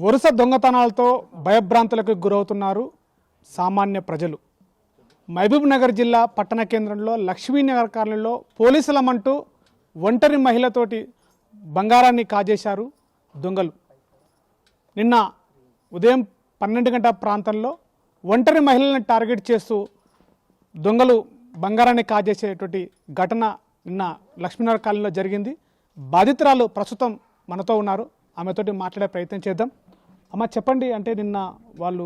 వరుస దొంగతనాలతో భయభ్రాంతులకు గురవుతున్నారు సామాన్య ప్రజలు. మహబూబ్ నగర్ జిల్లా పట్టణ కేంద్రంలో లక్ష్మీనగర్ కాలనీలో పోలీసులమంటూ ఒంటరి మహిళతోటి బంగారాన్ని కాజేశారు దొంగలు. నిన్న ఉదయం 12 గంటల ప్రాంతంలో ఒంటరి మహిళలను టార్గెట్ చేస్తూ దొంగలు బంగారాన్ని కాజేసేటువంటి ఘటన నిన్న లక్ష్మీనగర్ కాలనీలో జరిగింది. బాధితురాలు ప్రస్తుతం మనతో ఉన్నారు, ఆమెతోటి మాట్లాడే ప్రయత్నం చేద్దాం. అమ్మ చెప్పండి, అంటే నిన్న వాళ్ళు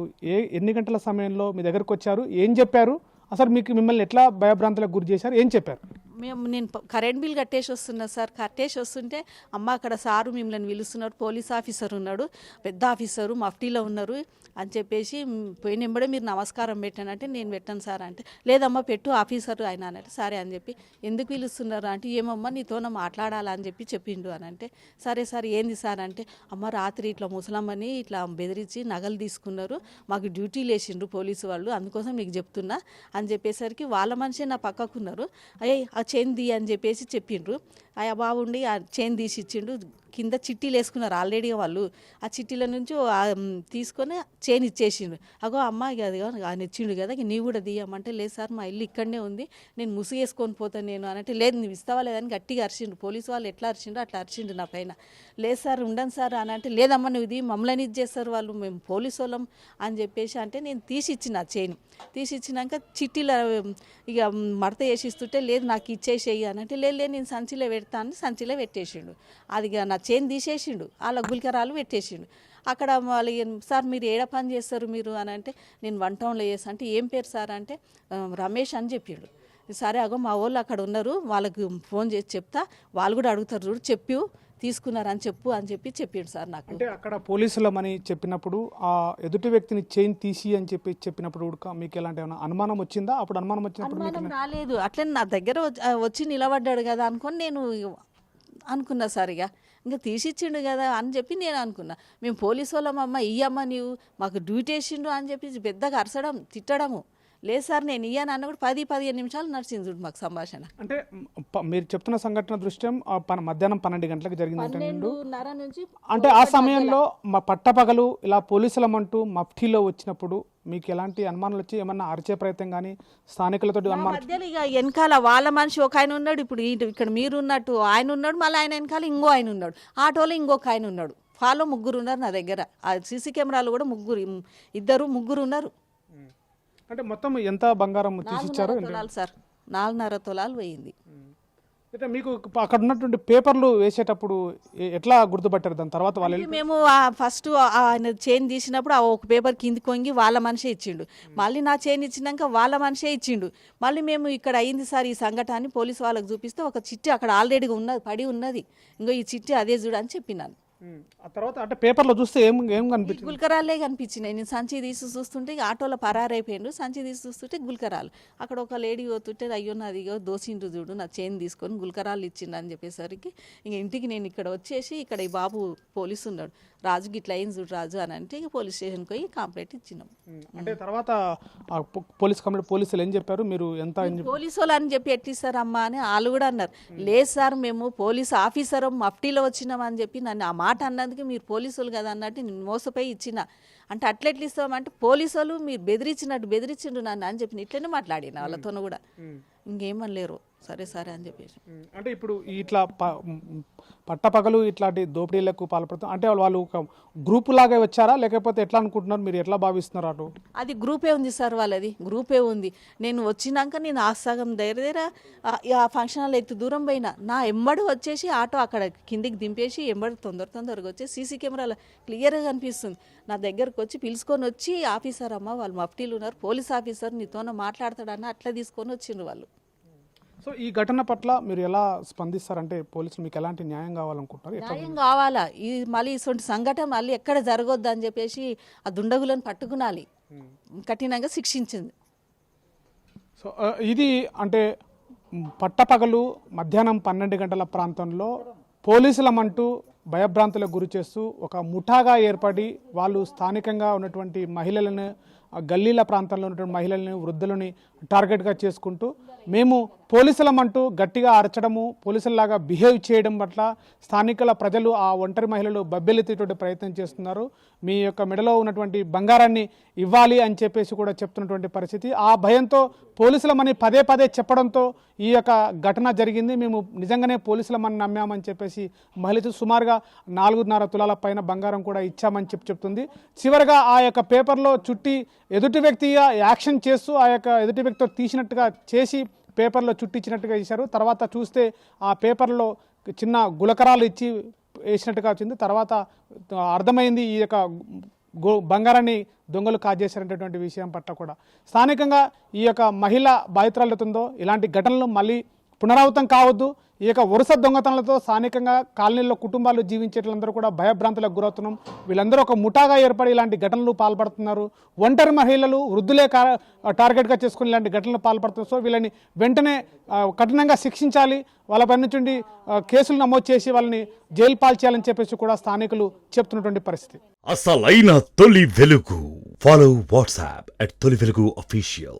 ఎన్ని గంటల సమయంలో మీ దగ్గరకు వచ్చారు, ఏం చెప్పారు, అసలు మిమ్మల్ని ఎట్లా భయభ్రాంతులకు గురి చేశారు, ఏం చెప్పారు? నేను కరెంట్ బిల్ కట్టేసి వస్తున్నా సార్. కట్టేసి వస్తుంటే అమ్మ అక్కడ సారు మిమ్మల్ని పిలుస్తున్నారు, పోలీస్ ఆఫీసర్ ఉన్నాడు, పెద్ద ఆఫీసరు మఫ్టీలో ఉన్నారు అని చెప్పేసి పోయిన ఎంబడే మీరు నమస్కారం పెట్టానంటే నేను పెట్టాను సార్ అంటే, లేదమ్మా పెట్టు ఆఫీసరు ఆయన అంటే సరే అని చెప్పి, ఎందుకు పిలుస్తున్నారు అంటే ఏమమ్మా నీతోన మాట్లాడాలని చెప్పి చెప్పిండు అని అంటే, సరే సార్ ఏంది సార్ అంటే, అమ్మ రాత్రి ఇట్లా ముసలమ్మని ఇట్లా బెదిరించి నగలు తీసుకున్నారు, మాకు డ్యూటీ లేచిండ్రు పోలీసు వాళ్ళు, అందుకోసం నీకు చెప్తున్నా అని చెప్పేసరికి వాళ్ళ మనిషి నా పక్కకున్నారు. అయ్యే ఆ చైన్ తీ అని చెప్పేసి చెప్పిండ్రు. అయ్యా బాగుండి ఆ చైన్ తీసి ఇచ్చిండు. కింద చిట్టీలు వేసుకున్నారు ఆల్రెడీ వాళ్ళు. ఆ చిట్టీల నుంచి తీసుకొని చైన్ ఇచ్చేసిండు. అగో అమ్మ అదిగో ఆయన ఇచ్చిండు కదా, నీవు కూడా తీయమంటే, లేదు సార్ మా ఇల్లు ఇక్కడనే ఉంది, నేను ముసుగేసుకొని పోతాను నేను అనంటే, లేదు నువ్వు ఇస్తావా లేదని గట్టిగా అరిచిండు. పోలీసు వాళ్ళు ఎట్లా అరిచిండ్రు అట్లా అరిచిండు నా పైన. లేదు సార్ ఉండను సార్ అని అంటే, లేదమ్మా నువ్వు ఇది మమ్మల్ని ఇది చేస్తారు వాళ్ళు, మేము పోలీసు వాళ్ళం అని చెప్పేసి అంటే, నేను తీసి ఇచ్చిన చైన్. తీసి ఇచ్చినాక చిట్టీలో ఇక మడత వేసి ఇస్తుంటే, లేదు నాకు ఇచ్చేసేయి అని అంటే, లేదు నేను సంచిలో పెడతాను సంచిలో పెట్టేసిండు. అది నా చైన్ తీసేసిండు, వాళ్ళ గుల్కరాలు పెట్టేసిండు. అక్కడ వాళ్ళు, సార్ మీరు ఏడ పని చేస్తారు మీరు అని అంటే, నేను 1 టౌన్లో చేస్తా అంటే, ఏం పేరు సార్ అంటే రమేష్ అని చెప్పిండు. సరే అగో మా వాళ్ళు అక్కడ ఉన్నారు, వాళ్ళకి ఫోన్ చేసి చెప్తా, వాళ్ళు కూడా అడుగుతారు చూడు, చెప్పి తీసుకున్నారని చెప్పు అని చెప్పిండు సార్ నాకు. అంటే అక్కడ పోలీసులమని చెప్పినప్పుడు ఆ ఎదుటి వ్యక్తిని చైన్ తీసి అని చెప్పినప్పుడు మీకు ఎలాంటి అనుమానం వచ్చిందా? అప్పుడు అనుమానం వచ్చినప్పుడు అనుమానం రాలేదు, అట్లనే నా దగ్గర వచ్చి నిలబడ్డాడు కదా అనుకొని నేను అనుకున్నా సార్. ఇంకా తీసిచ్చిండు కదా అని చెప్పి నేను అనుకున్నా. మేము పోలీసు వాళ్ళమమ్మ ఇయ్యమ్మ నీవు మాకు డ్యూటీ వేసిండు అని చెప్పి పెద్దగా అరసడం తిట్టడము. లేదు సార్ నేను ఇయ్యాను అన్న కూడా 10-15 నిమిషాలు నడిచింది చూడు మాకు సంభాషణ. అంటే మీరు చెప్తున్న సంఘటన దృష్ట్యం మధ్యాహ్నం 12 గంటలకు జరిగింది. 12:30 నుంచి అంటే ఆ సమయంలో పట్టపగలు ఇలా పోలీసులమంటూ మఫ్టీలో వచ్చినప్పుడు మీకు ఎలాంటి అనుమానాలు వచ్చి ఏమన్నా అరిచే ప్రయత్నం కానీ స్థానికులతో మధ్యలో ఇక వెనకాల వాళ్ళ మనిషి ఒక ఆయన ఉన్నాడు, ఇప్పుడు ఇక్కడ మీరు ఉన్నట్టు ఆయన ఉన్నాడు, మళ్ళీ ఆయన వెనకాల ఇంకో ఆయన ఉన్నాడు, ఆటోలో ఇంకొక ఆయన ఉన్నాడు, ఫాలో 3 ఉన్నారు నా దగ్గర. ఆ సీసీ కెమెరాలు కూడా 2-3 ఉన్నారు. అంటే మొత్తం ఎంత బంగారం తీసిచ్చారు? 4.5 తులాలు సార్, 4.5 తులాలు పోయింది. అంటే మీకు అక్కడ ఉన్నటువంటి పేపర్లు వేసేటప్పుడు ఎట్లా గుర్తుపట్టారు దాని తర్వాత? వాళ్ళు మేము ఫస్ట్ ఆయన చైన్ తీసినప్పుడు ఆ ఒక పేపర్ కింది కొంగి వాళ్ళ మనిషే ఇచ్చిండు, మళ్ళీ నా చైన్ ఇచ్చినాక వాళ్ళ మనిషే ఇచ్చిండు. మళ్ళీ మేము ఇక్కడ అయింది సార్ ఈ సంఘటన పోలీసు వాళ్ళకి చూపిస్తే, ఒక చిట్టి అక్కడ ఆల్రెడీగా ఉన్నది పడి ఉన్నది, ఇంకో ఈ చిట్టి అదే చూడని చెప్పినాను. ఆ తర్వాత అంటే పేపర్లో చూస్తే ఏం కనిపించింది? గుల్కరాలే కనిపించినాయి. నేను సంచి తీసి చూస్తుంటే ఆటోలో పరారైపోయిండు, సంచి తీసి చూస్తుంటే గుల్కరాలు. అక్కడ ఒక లేడీ పోతుంటే, అయ్యో నాది దోసిండ్రు చూడు, నా చైన్ తీసుకొని గుల్కరాలు ఇచ్చిండు అని చెప్పేసరికి ఇంక ఇంటికి నేను ఇక్కడ వచ్చేసి, ఇక్కడ ఈ బాబు పోలీసు ఉన్నాడు, రాజుకి ఇట్లా అయింది చూడు రాజు అని అంటే, ఇక పోలీస్ స్టేషన్కి పోయి కంప్లైంట్ ఇచ్చినాం. అంటే తర్వాత పోలీసులు ఏం చెప్పారు? మీరు ఎంత పోలీసు వాళ్ళు అని చెప్పి ఎట్లిస్తారమ్మా అని వాళ్ళు కూడా అన్నారు. లేదు సార్ మేము పోలీస్ ఆఫీసర్ మఫ్టీలో వచ్చినాం అని చెప్పి నన్ను ఆ మాట అన్నందుకు, మీరు పోలీసులు కదా అన్నట్టు నేను మోసపోయి ఇచ్చిన అంటే, అట్లా ఎట్లా ఇస్తామంటే పోలీసు వాళ్ళు మీరు బెదిరించిండు నన్ను అని చెప్పి ఇట్లనే మాట్లాడిన వాళ్ళతో కూడా, ఇంకేమని లేరు. సరే సరే అని చెప్పేసి. అంటే ఇప్పుడు ఇట్లా పట్టపగలు ఇట్లాంటి దోపిడీలకు పాల్పడుతాం అంటే వాళ్ళు ఒక గ్రూపు లాగా వచ్చారా, లేకపోతే ఎట్లా అనుకుంటున్నారు, మీరు ఎట్లా భావిస్తున్నారు? అటు అది గ్రూపే ఉంది సార్, వాళ్ళది గ్రూపే ఉంది. నేను వచ్చినాక నేను ఆ సగం దగ్గర ఆ ఫంక్షన్ హాల్ ఎత్తు దూరం పోయినా, నా ఎంబడి వచ్చేసి ఆటో అక్కడ కిందికి దింపేసి ఎంబడి తొందరగా వచ్చి సీసీ కెమెరాలో క్లియర్గా కనిపిస్తుంది. నా దగ్గరకు వచ్చి పిలుచుకొని వచ్చి, ఆఫీసర్ అమ్మ వాళ్ళు మఫ్టీలు ఉన్నారు, పోలీస్ ఆఫీసర్ నీతోనే మాట్లాడతాడని అట్లా తీసుకొని వచ్చిండ్రు వాళ్ళు. సో ఈ ఘటన పట్ల మీరు ఎలా స్పందిస్తారంటే, పోలీసులు మీకు ఎలాంటి న్యాయం కావాలనుకుంటారు? న్యాయం కావాలా, ఇది మళ్ళీ ఇటువంటి సంఘటన మళ్ళీ ఎక్కడ జరగొద్దు అని చెప్పేసి ఆ దుండగులను పట్టుకునాలి, కఠినంగా శిక్షించింది. సో ఇది అంటే పట్టపగలు మధ్యాహ్నం 12 గంటల ప్రాంతంలో పోలీసులమంటూ భయభ్రాంతులకు గురి చేస్తూ ఒక ముఠాగా ఏర్పడి, వాళ్ళు స్థానికంగా ఉన్నటువంటి మహిళలను, గల్లీల ప్రాంతంలో ఉన్నటువంటి మహిళలను, వృద్ధులని టార్గెట్గా చేసుకుంటూ మేము పోలీసులమంటూ గట్టిగా అరచడము పోలీసులలాగా బిహేవ్ చేయడం పట్ల స్థానికుల ప్రజలు ఆ ఒంటరి మహిళలు బబ్బెలెత్తేటువంటి ప్రయత్నం చేస్తున్నారు. మీ యొక్క మెడలో ఉన్నటువంటి బంగారాన్ని ఇవ్వాలి అని చెప్పేసి కూడా చెప్తున్నటువంటి పరిస్థితి. ఆ భయంతో పోలీసులమని పదే పదే చెప్పడంతో ఈ యొక్క ఘటన జరిగింది. మేము నిజంగానే పోలీసులమని నమ్మామని చెప్పేసి మహిళ సుమారుగా 4.5 తులాల పైన బంగారం కూడా ఇచ్చామని చెప్తుంది. చివరిగా ఆ యొక్క పేపర్లో చుట్టి ఎదుటి వ్యక్తిగా యాక్షన్ చేస్తూ ఆ యొక్క ఎదుటి వ్యక్తితో తీసినట్టుగా చేసి పేపర్లో చుట్టించినట్టుగా చేశారు. తర్వాత చూస్తే ఆ పేపర్లో చిన్న గులకరాలు ఇచ్చి వేసినట్టుగా వచ్చింది. తర్వాత అర్థమైంది ఈ యొక్క బంగారాన్ని దొంగలు కాజేశారనేటువంటి విషయం పట్ల కూడా స్థానికంగా ఈ యొక్క మహిళ బాధితురాలవుతుందో ఇలాంటి ఘటనలు మళ్ళీ పునరావృతం కావద్దు. ఈ యొక్క వరుస దొంగతనాలతో స్థానికంగా కాలనీల్లో కుటుంబాలు జీవించేటందరూ కూడా భయభ్రాంతులకు గురవుతున్నాం. వీళ్ళందరూ ఒక ముఠాగా ఏర్పడి ఇలాంటి ఘటనలు పాల్పడుతున్నారు. ఒంటరి మహిళలు వృద్ధులే టార్గెట్గా చేసుకుని ఇలాంటి ఘటనలు పాల్పడుతున్నారు. సో వీళ్ళని వెంటనే కఠినంగా శిక్షించాలి, వాళ్ళపై నుంచి కేసులు నమోదు చేసి వాళ్ళని జైలు పాల్చేయాలని చెప్పేసి కూడా స్థానికులు చెప్తున్నటువంటి పరిస్థితి. అసలైన తొలి వెలుగు. ఫాలో వాట్సాప్ @తొలి వెలుగు అఫీషియల్.